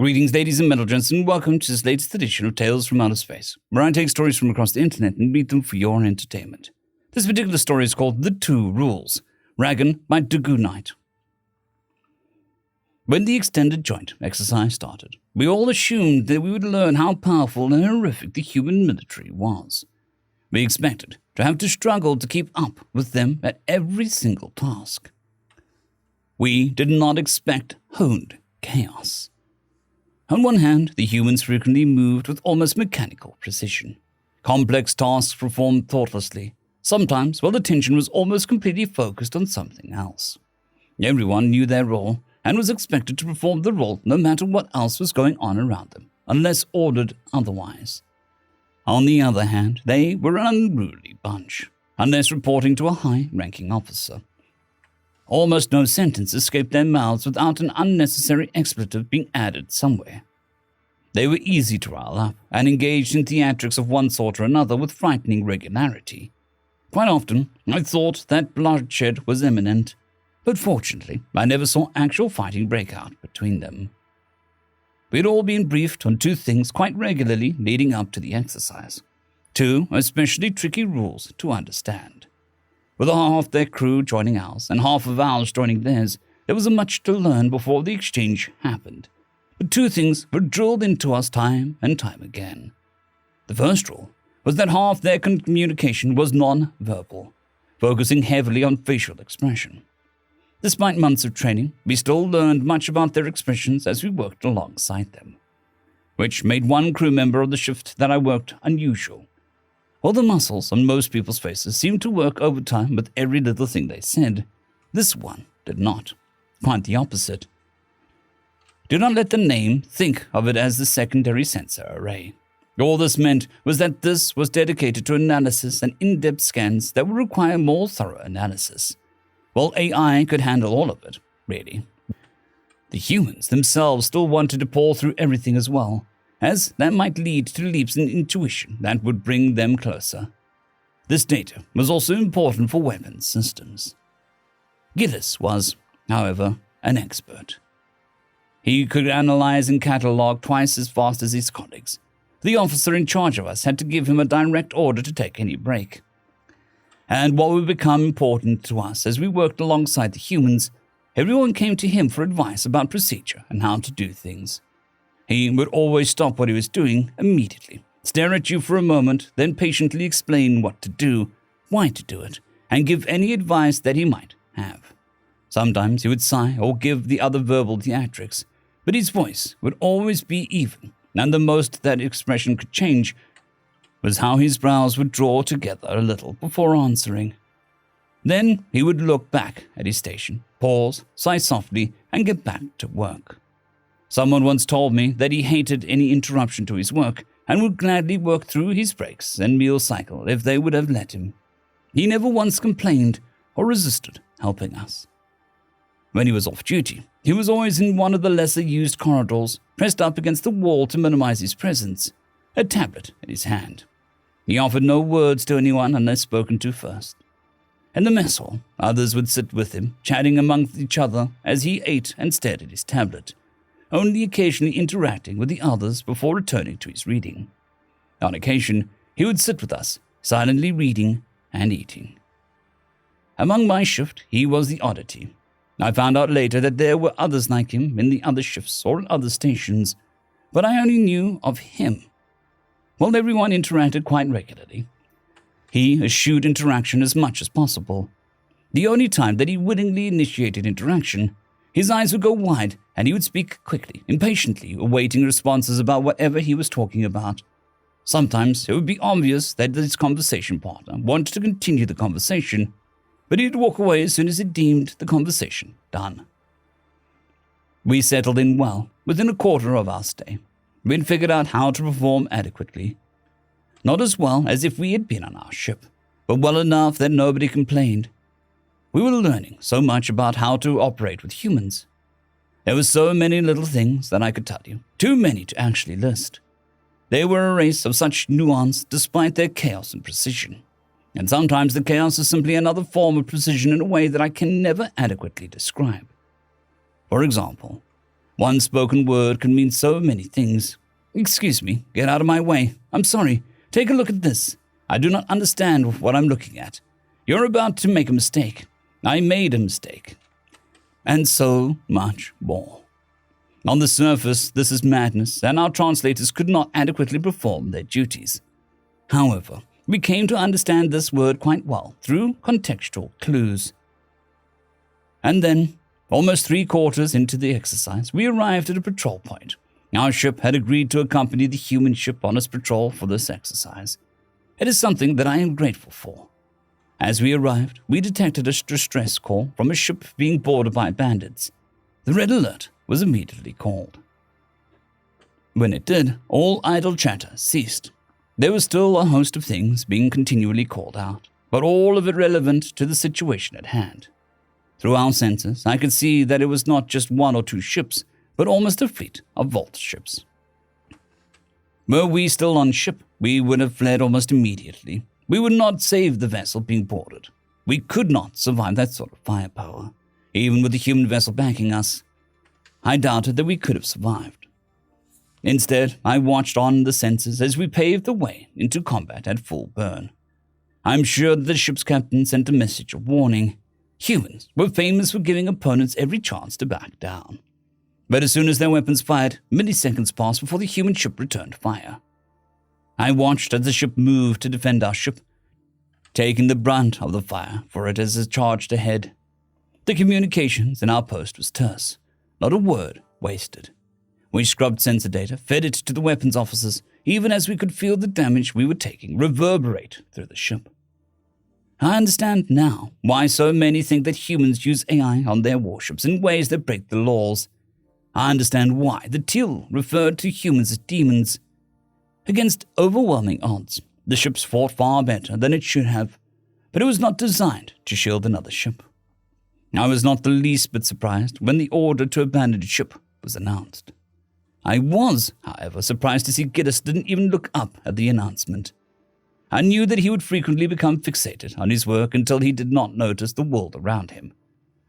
Greetings, ladies and gentlemen, and welcome to this latest edition of Tales from Outer Space, where I take stories from across the internet and read them for your entertainment. This particular story is called The Two Rules, written by Dagoonite. When the extended joint exercise started, we all assumed that we would learn how powerful and horrific the human military was. We expected to have to struggle to keep up with them at every single task. We did not expect honed chaos. On one hand, the humans frequently moved with almost mechanical precision. Complex tasks performed thoughtlessly, sometimes while attention was almost completely focused on something else. Everyone knew their role and was expected to perform the role no matter what else was going on around them, unless ordered otherwise. On the other hand, they were an unruly bunch, unless reporting to a high-ranking officer. Almost no sentence escaped their mouths without an unnecessary expletive being added somewhere. They were easy to rile up and engaged in theatrics of one sort or another with frightening regularity. Quite often, I thought that bloodshed was imminent, but fortunately, I never saw actual fighting break out between them. We had all been briefed on two things quite regularly leading up to the exercise. Two especially tricky rules to understand. With half their crew joining ours and half of ours joining theirs, there was much to learn before the exchange happened. But two things were drilled into us time and time again. The first rule was that half their communication was non-verbal, focusing heavily on facial expression. Despite months of training, we still learned much about their expressions as we worked alongside them, which made one crew member of the shift that I worked unusual. While the muscles on most people's faces seemed to work overtime with every little thing they said, this one did not. Quite the opposite. Do not let the name think of it as the secondary sensor array. All this meant was that this was dedicated to analysis and in-depth scans that would require more thorough analysis. While AI could handle all of it, really. The humans themselves still wanted to pore through everything as well, as that might lead to leaps in intuition that would bring them closer. This data was also important for weapons systems. Gillis was, however, an expert. He could analyze and catalog twice as fast as his colleagues. The officer in charge of us had to give him a direct order to take any break. And what would become important to us as we worked alongside the humans, everyone came to him for advice about procedure and how to do things. He would always stop what he was doing immediately, stare at you for a moment, then patiently explain what to do, why to do it, and give any advice that he might have. Sometimes he would sigh or give the other verbal theatrics, but his voice would always be even, and the most that expression could change was how his brows would draw together a little before answering. Then he would look back at his station, pause, sigh softly, and get back to work. Someone once told me that he hated any interruption to his work and would gladly work through his breaks and meal cycle if they would have let him. He never once complained or resisted helping us. When he was off duty, he was always in one of the lesser-used corridors, pressed up against the wall to minimize his presence, a tablet in his hand. He offered no words to anyone unless spoken to first. In the mess hall, others would sit with him, chatting among each other as he ate and stared at his tablet, only occasionally interacting with the others before returning to his reading. On occasion, he would sit with us, silently reading and eating. Among my shift, he was the oddity. I found out later that there were others like him in the other shifts or at other stations, but I only knew of him. While everyone interacted quite regularly, he eschewed interaction as much as possible. The only time that he willingly initiated interaction, his eyes would go wide and he would speak quickly, impatiently, awaiting responses about whatever he was talking about. Sometimes it would be obvious that his conversation partner wanted to continue the conversation, but he'd walk away as soon as he deemed the conversation done. We settled in well within a quarter of our stay. We'd figured out how to perform adequately. Not as well as if we had been on our ship, but well enough that nobody complained. We were learning so much about how to operate with humans. There were so many little things that I could tell you, too many to actually list. They were a race of such nuance despite their chaos and precision. And sometimes the chaos is simply another form of precision in a way that I can never adequately describe. For example, One spoken word can mean so many things. Excuse me, get out of my way. I'm sorry. Take a look at this. I do not understand what I'm looking at. You're about to make a mistake. I made a mistake. And so much more. On the surface, this is madness, and our translators could not adequately perform their duties. However, we came to understand this word quite well through contextual clues. And then, almost 3/4 into the exercise, we arrived at a patrol point. Our ship had agreed to accompany the human ship on its patrol for this exercise. It is something that I am grateful for. As we arrived, we detected a distress call from a ship being boarded by bandits. The red alert was immediately called. When it did, all idle chatter ceased. There was still a host of things being continually called out, but all of it relevant to the situation at hand. Through our senses, I could see that it was not just 1 or 2 ships, but almost a fleet of vault ships. Were we still on ship, we would have fled almost immediately. We would not save the vessel being boarded. We could not survive that sort of firepower, even with the human vessel backing us. I doubted that we could have survived. Instead, I watched on the sensors as we paved the way into combat at full burn. I'm sure that the ship's captain sent a message of warning. Humans were famous for giving opponents every chance to back down. But as soon as their weapons fired, milliseconds passed before the human ship returned fire. I watched as the ship moved to defend our ship, taking the brunt of the fire for it as it charged ahead. The communications in our post was terse, not a word wasted. We scrubbed sensor data, fed it to the weapons officers, even as we could feel the damage we were taking reverberate through the ship. I understand now why so many think that humans use AI on their warships in ways that break the laws. I understand why the Teal referred to humans as demons. Against overwhelming odds, the ships fought far better than it should have, but it was not designed to shield another ship. I was not the least bit surprised when the order to abandon the ship was announced. I was, however, surprised to see Giddis didn't even look up at the announcement. I knew that he would frequently become fixated on his work until he did not notice the world around him.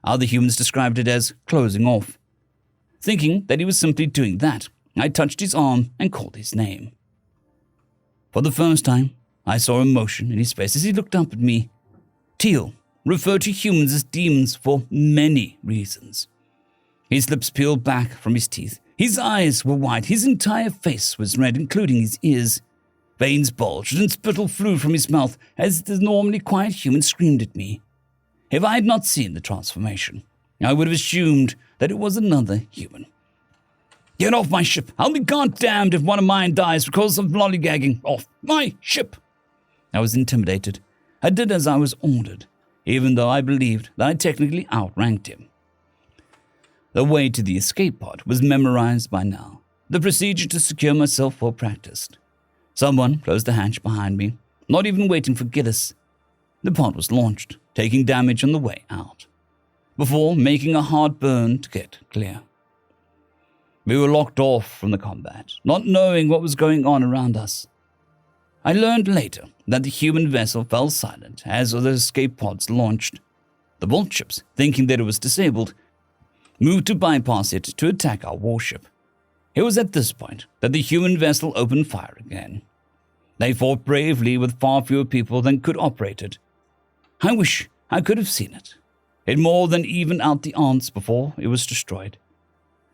Other humans described it as closing off. Thinking that he was simply doing that, I touched his arm and called his name. For the first time, I saw emotion in his face as he looked up at me. Teal referred to humans as demons for many reasons. His lips peeled back from his teeth. His eyes were wide. His entire face was red, including his ears. Veins bulged and spittle flew from his mouth as the normally quiet human screamed at me. If I had not seen the transformation, I would have assumed that it was another human. Get off my ship! I'll be goddamned if one of mine dies because of lollygagging. Off my ship! I was intimidated. I did as I was ordered, even though I believed that I technically outranked him. The way to the escape pod was memorized by now. The procedure to secure myself well practiced. Someone closed the hatch behind me, not even waiting for Giddis. The pod was launched, taking damage on the way out, before making a hard burn to get clear. We were locked off from the combat, not knowing what was going on around us. I learned later that the human vessel fell silent as the escape pods launched. The vault ships, thinking that it was disabled, moved to bypass it to attack our warship. It was at this point that the human vessel opened fire again. They fought bravely with far fewer people than could operate it. I wish I could have seen it. It more than evened out the odds before it was destroyed.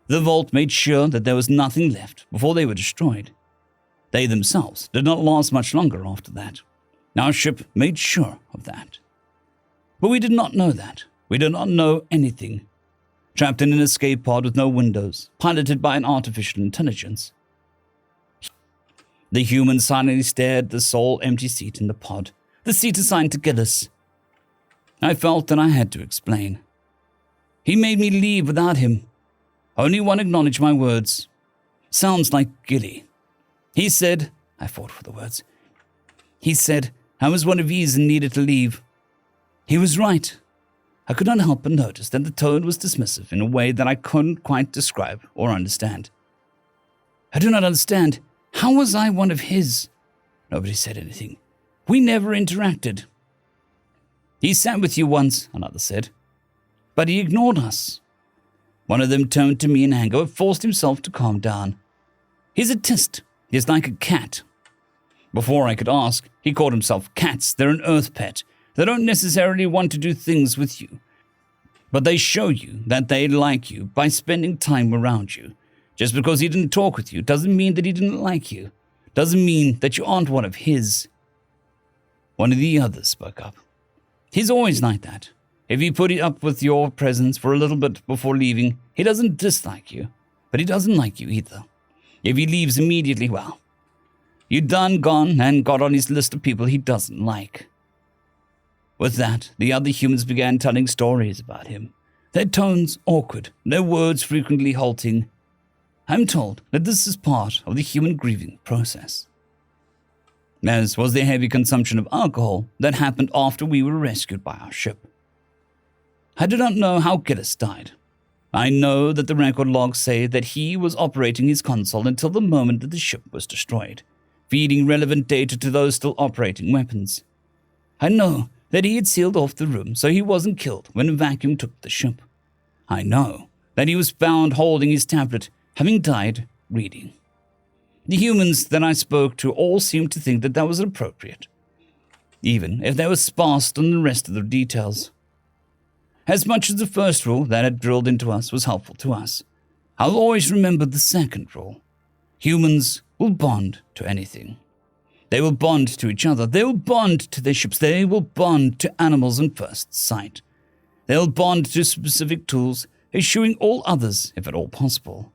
The vault made sure that there was nothing left before they were destroyed. They themselves did not last much longer after that. Our ship made sure of that. But we did not know that. We did not know anything. Trapped in an escape pod with no windows, piloted by an artificial intelligence. The human silently stared at the sole empty seat in the pod, the seat assigned to Giddis. I felt that I had to explain. He made me leave without him. Only one acknowledged my words. Sounds like Gilly. He said, I fought for the words. He said I was one of his and needed to leave. He was right. I could not help but notice that the tone was dismissive in a way that I couldn't quite describe or understand. I do not understand. How was I one of his? Nobody said anything. We never interacted. He sat with you once, another said, but he ignored us. One of them turned to me in anger but forced himself to calm down. He's a tist. He's like a cat. Before I could ask, he called himself cats. They're an earth pet. They don't necessarily want to do things with you, but they show you that they like you by spending time around you. Just because he didn't talk with you doesn't mean that he didn't like you. Doesn't mean that you aren't one of his. One of the others spoke up. He's always like that. If he put up with your presence for a little bit before leaving, he doesn't dislike you, but he doesn't like you either. If he leaves immediately, well, you're done, gone, and got on his list of people he doesn't like. With that, the other humans began telling stories about him, their tones awkward, their words frequently halting. I'm told that this is part of the human grieving process. As was the heavy consumption of alcohol that happened after we were rescued by our ship. I do not know how Gillis died. I know that the record logs say that he was operating his console until the moment that the ship was destroyed, feeding relevant data to those still operating weapons. I know that he had sealed off the room so he wasn't killed when a vacuum took the ship. I know that he was found holding his tablet, having died reading. The humans that I spoke to all seemed to think that that was appropriate, even if they were sparse on the rest of the details. As much as the first rule that had drilled into us was helpful to us, I'll always remember the second rule. Humans will bond to anything. They will bond to each other. They will bond to their ships. They will bond to animals on first sight. They'll bond to specific tools, eschewing all others if at all possible.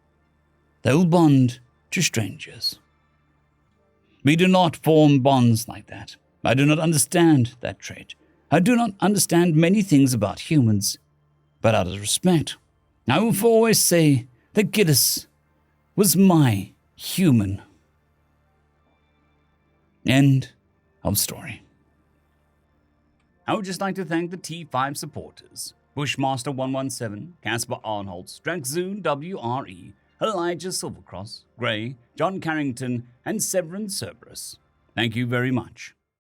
They will bond to strangers. We do not form bonds like that. I do not understand that trait. I do not understand many things about humans, but out of respect, I will always say that Gillis was my human. End of story. I would just like to thank the T5 supporters: Bushmaster 117, Casper Arnholtz, Draxoon WRE, Elijah Silvercross, Gray, John Carrington, and Severin Cerberus. Thank you very much.